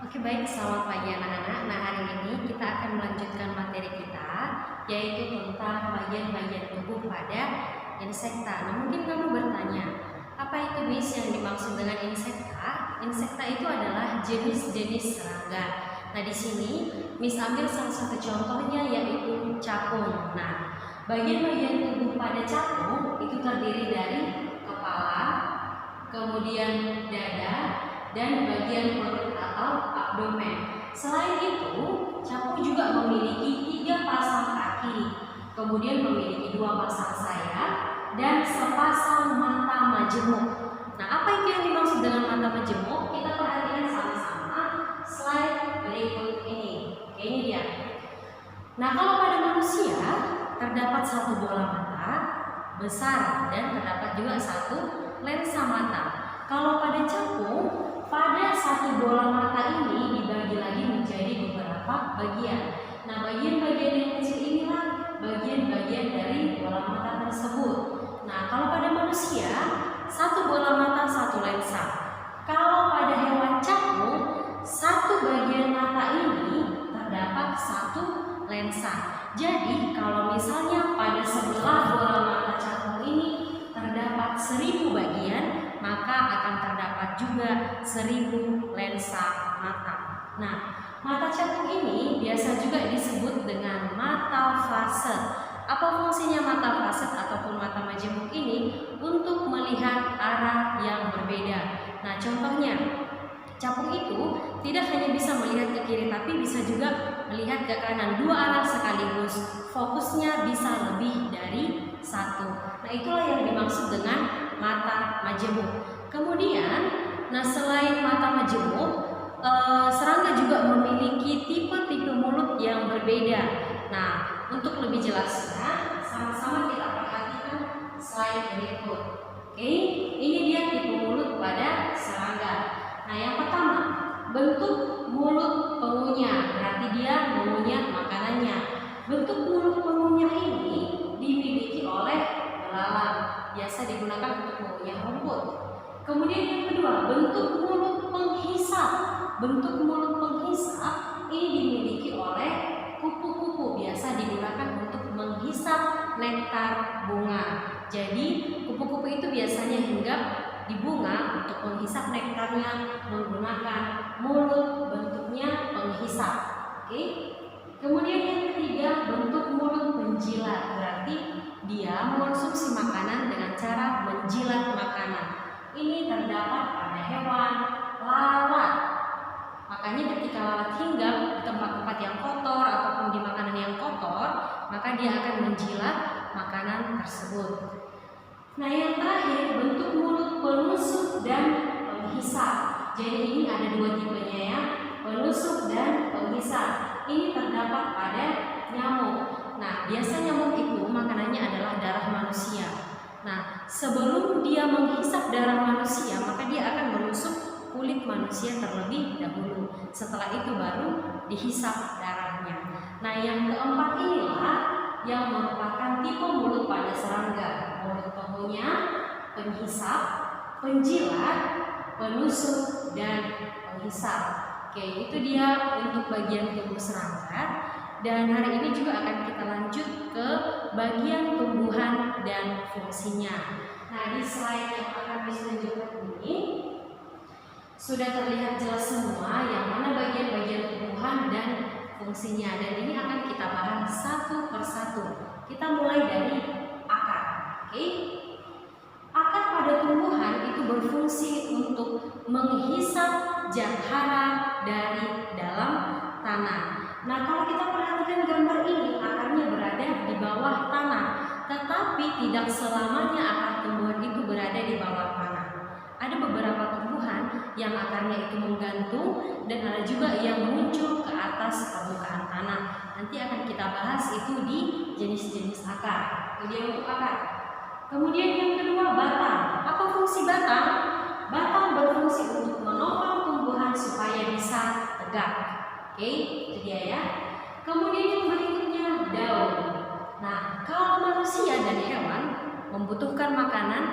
Oke baik, selamat pagi anak-anak. Nah hari ini kita akan melanjutkan materi kita, yaitu tentang bagian-bagian tubuh pada insekta. Nah mungkin kamu bertanya, apa itu Miss yang dimaksud dengan insekta? Insekta itu adalah jenis-jenis serangga. Nah di sini Miss ambil salah satu contohnya yaitu capung. Nah bagian-bagian tubuh pada capung itu terdiri dari kepala, kemudian dada, dan bagian perut atau abdomen. Selain itu, capung juga memiliki 3 pasang kaki, kemudian memiliki 2 pasang sayap, dan sepasang mata majemuk. Nah, apa itu yang dimaksud dengan mata majemuk? Kita perhatikan sama-sama slide berikut ini. Oke, ini dia. Nah, kalau pada manusia terdapat satu bola mata besar dan terdapat juga satu lensa mata. Kalau pada capung, pada satu bola mata ini dibagi lagi menjadi beberapa bagian. Nah, bagian-bagian yang kecil inilah bagian-bagian dari bola mata tersebut. Nah, kalau pada manusia, satu bola mata, satu lensa. Kalau pada hewan capung, satu bagian mata ini terdapat satu lensa. Jadi, kalau misalnya pada sebelah bola mata capung ini terdapat 1000 bagian, maka akan terdapat juga 1000 lensa mata. Nah, mata capung ini biasa juga disebut dengan mata faset. Apa fungsinya mata faset ataupun mata majemuk ini? Untuk melihat arah yang berbeda. Nah, contohnya, capung itu tidak hanya bisa melihat ke kiri, tapi bisa juga melihat ke kanan, 2 arah sekaligus. Fokusnya bisa lebih dari 1. Nah, itulah yang dimaksud dengan mata majemuk. Kemudian, nah selain mata majemuk, serangga juga memiliki tipe-tipe mulut yang berbeda. Nah, untuk lebih jelasnya, sama-sama kita perhatikan slide berikut. Oke, ini dia tipe mulut pada serangga. Nah, yang pertama, bentuk mulut pengunyah, berarti dia mengunyah makanannya. Bentuk mulut pengunyah ini dimiliki oleh belalang, biasa digunakan untuk mengunyah rumput. Kemudian yang kedua, bentuk mulut penghisap. Bentuk mulut penghisap ini dimiliki oleh kupu-kupu, biasa digunakan untuk menghisap nektar bunga. Jadi kupu-kupu itu biasanya hinggap di bunga untuk menghisap nektarnya menggunakan mulut, bentuknya penghisap. Oke. Kemudian yang ketiga, bentuk mulut penjilat, berarti dia mengonsumsi makanan dengan cara menjilat makanan. Ini terdapat pada hewan lalat. Makanya ketika lalat hinggap di tempat-tempat yang kotor ataupun di makanan yang kotor, maka dia akan menjilat makanan tersebut. Nah, yang terakhir, bentuk mulut penusuk dan penghisap. Jadi ini ada 2 tipenya ya, penusuk dan penghisap. Ini terdapat pada nyamuk. Nah, biasa nyamuk itu makanannya adalah darah manusia. Nah, sebelum dia menghisap darah manusia, maka dia akan menusuk kulit manusia terlebih dahulu. Setelah itu baru dihisap darahnya. Nah, yang keempat inilah yang merupakan tipe mulut pada serangga. Mulut pengunyah, penghisap, penjilat, penusuk, dan penghisap. Oke, itu dia untuk bagian tubuh serangga. Dan hari ini juga akan kita lanjut ke bagian tumbuhan dan fungsinya. Nah, di slide yang akan ditunjukkan ini sudah terlihat jelas semua yang mana bagian-bagian tumbuhan dan fungsinya. Dan ini akan kita bahas satu persatu. Kita mulai dari akar. Oke? Akar pada tumbuhan itu berfungsi untuk menghisap jahara dari dalam tanah. Nah, kalau kita perhatikan gambar ini, akarnya berada di bawah tanah, tetapi tidak selamanya akar tumbuhan itu berada di bawah tanah. Ada beberapa tumbuhan yang akarnya itu menggantung dan ada juga yang muncul ke atas permukaan tanah. Nanti akan kita bahas itu di jenis-jenis akar. Itu dia untuk akar. Kemudian yang kedua, batang. Apa fungsi batang? Batang berfungsi untuk menopang tumbuhan supaya bisa tegak. Oke, itu dia ya. Kemudian yang berikutnya, daun. Nah, kalau manusia dan hewan membutuhkan makanan,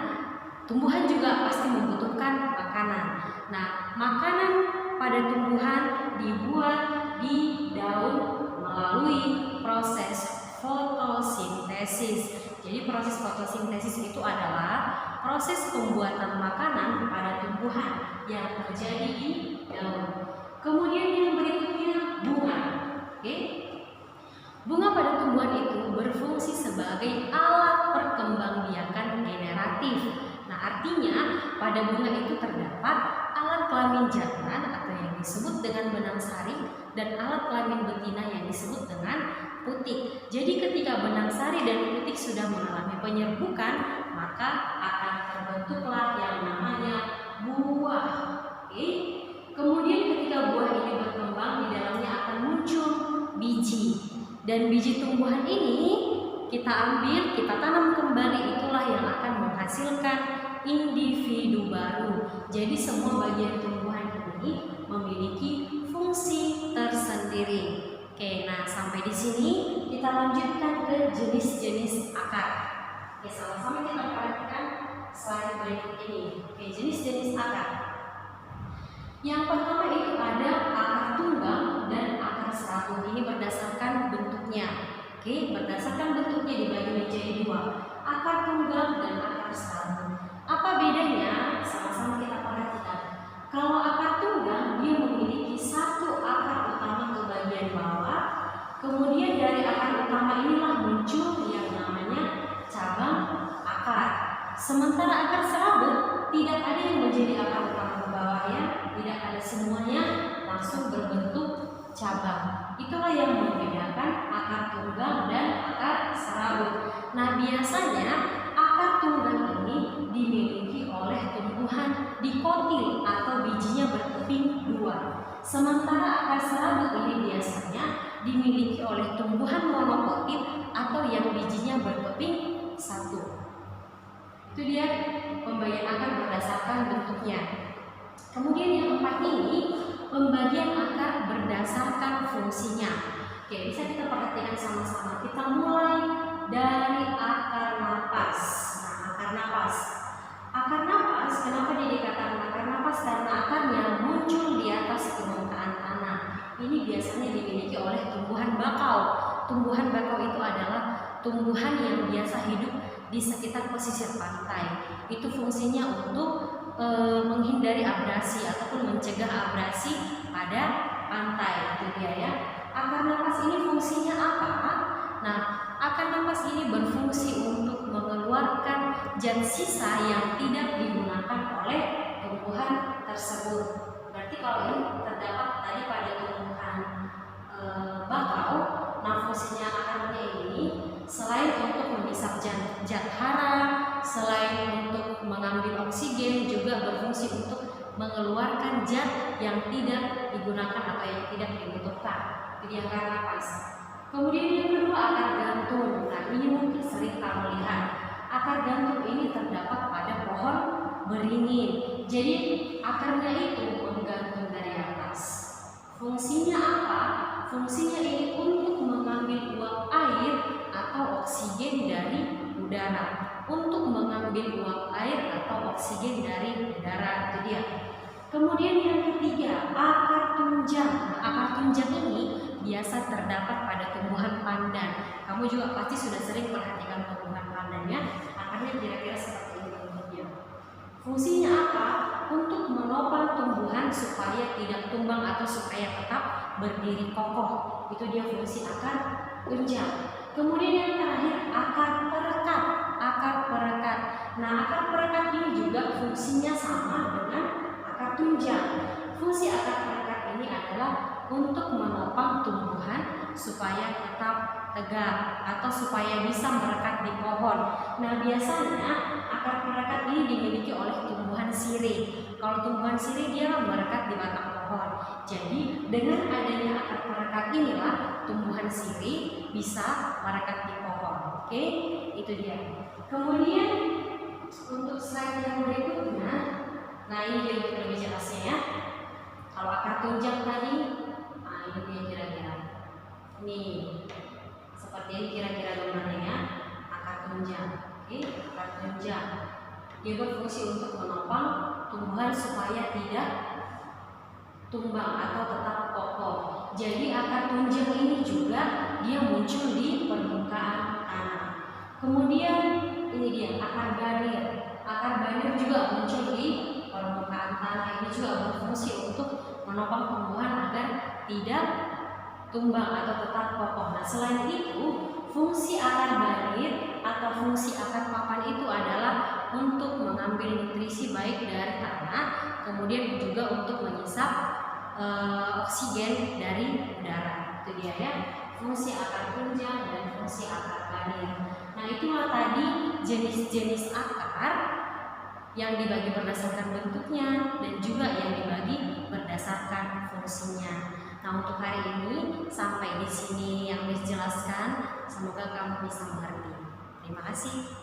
tumbuhan juga pasti membutuhkan makanan. Nah, makanan pada pada tumbuhan dibuat di daun melalui proses fotosintesis. Jadi proses fotosintesis itu adalah proses pembuatan makanan pada tumbuhan yang terjadi di daun. Kemudian yang berikutnya bunga. Oke. Bunga pada tumbuhan itu berfungsi sebagai alat perkembangbiakan generatif. Nah, artinya pada bunga itu terdapat alat kelamin jantan atau yang disebut dengan benang sari dan alat kelamin betina yang disebut dengan putik. Jadi ketika benang sari dan putik sudah mengalami penyerbukan, maka akan terbentuklah yang namanya buah. Oke. Kemudian ketika buah ini berkembang, di dalamnya akan muncul biji. Dan biji tumbuhan ini kita ambil, kita tanam kembali, itulah yang akan menghasilkan individu baru. Jadi semua bagian tumbuhan ini memiliki fungsi tersendiri. Oke, nah sampai di sini kita lanjutkan ke jenis-jenis akar. Oke, sama-sama kita perhatikan slide berikut ini. Oke, jenis-jenis akar. Yang pertama itu ada akar tunggang dan akar serabut. Ini berdasarkan bentuknya. Oke, berdasarkan bentuknya dibagi menjadi dua, akar tunggang dan akar serabut. Apa bedanya? Sama-sama kita perhatikan. Kalau akar tunggang dia memiliki satu akar utama ke bagian bawah, kemudian dari akar utama inilah muncul yang namanya cabang akar. Sementara akar serabut tidak ada yang menjadi akar utama ke bawah ya, tidak ada, semuanya langsung berbentuk cabang. Itulah yang membedakan akar tunggang dan akar serabut. Nah, biasanya akar tunggang ini dimiliki oleh tumbuhan dikotil atau bijinya berkeping dua. Sementara akar serabut ini biasanya dimiliki oleh tumbuhan monokotil atau yang bijinya berkeping satu. Itu dia pembagian akar berdasarkan bentuknya. Kemudian yang keempat ini pembagian akar berdasarkan fungsinya. Oke, bisa kita perhatikan sama-sama. Kita mulai dari akar napas. Nah, akar napas. Akar napas, kenapa dia dikatakan akar napas? Karena akarnya muncul di atas permukaan tanah. Ini biasanya dimiliki oleh tumbuhan bakau. Tumbuhan bakau itu adalah tumbuhan yang biasa hidup di sekitar pesisir pantai. Itu fungsinya untuk menghindari abrasi ataupun mencegah abrasi pada pantai, itu dia ya. Akar napas ini fungsinya apa? Nah, akar napas ini berfungsi untuk mengeluarkan zat sisa yang tidak digunakan oleh tumbuhan tersebut. Berarti kalau ini terdapat tadi pada tumbuhan bakau, nah fungsinya akarnya ini selain untuk menghisap zat hara, selain untuk mengambil oksigen, juga berfungsi untuk mengeluarkan zat yang tidak digunakan atau yang tidak dibutuhkan. Jadi akar napas. Kemudian yang kedua akar gantung. Nah, ini mungkin sering kamu lihat. Akar gantung ini terdapat pada pohon beringin. Jadi akarnya itu menggantung dari atas. Fungsinya apa? Fungsinya ini untuk mengambil uap air atau oksigen dari udara. Untuk mengambil uap air atau oksigen dari udara, itu dia. Kemudian yang ketiga, akar tunjang. Nah, akar tunjang ini biasa terdapat pada tumbuhan pandan. Kamu juga pasti sudah sering perhatikan tumbuhan pandannya. Akarnya kira-kira seperti ini bentuknya. Fungsinya apa? Untuk menopang tumbuhan supaya tidak tumbang atau supaya tetap berdiri kokoh. Itu dia fungsi akar tunjang. Kemudian yang terakhir, akar perekat. Akar perekat. Nah, akar perekat ini juga fungsinya sama dengan akar tunjang. Fungsi akar perekat ini adalah untuk menopang tumbuhan supaya tetap tegak atau supaya bisa merekat di pohon. Nah, biasanya akar perekat ini dimiliki oleh tumbuhan sirih. Kalau tumbuhan sirih dia merekat di batang pohon. Jadi dengan adanya akar perekat inilah tumbuhan sirih bisa merekat di pohon. Oke, itu dia. Kemudian untuk slide yang berikutnya, nah ini dia untuk lebih jelasnya ya. Kalau akar tunjang tadi, nah ini dia kira-kira. Nih, seperti ini kira-kira gambarnya akar tunjang. Oke, akar tunjang. Dia berfungsi untuk menopang tumbuhan supaya tidak tumbang atau tetap kokoh. Jadi akar tunjang ini juga dia muncul di permukaan tanah. Kemudian ini dia akar banir. Akar banir juga muncul di permukaan tanah. Ini juga berfungsi untuk menopang tumbuhan agar tidak tumbang atau tetap kokoh. Nah, selain itu, fungsi akar banir atau fungsi akar papan itu adalah untuk mengambil nutrisi baik dari tanah, kemudian juga untuk menyisap oksigen dari udara. Itu dia ya, fungsi akar tunjang dan fungsi akar banir. Nah, itulah tadi jenis-jenis akar yang dibagi berdasarkan bentuknya dan juga yang dibagi berdasarkan fungsinya. Nah, untuk hari ini sampai di sini yang Miss jelaskan. Semoga kamu bisa mengerti. Terima kasih.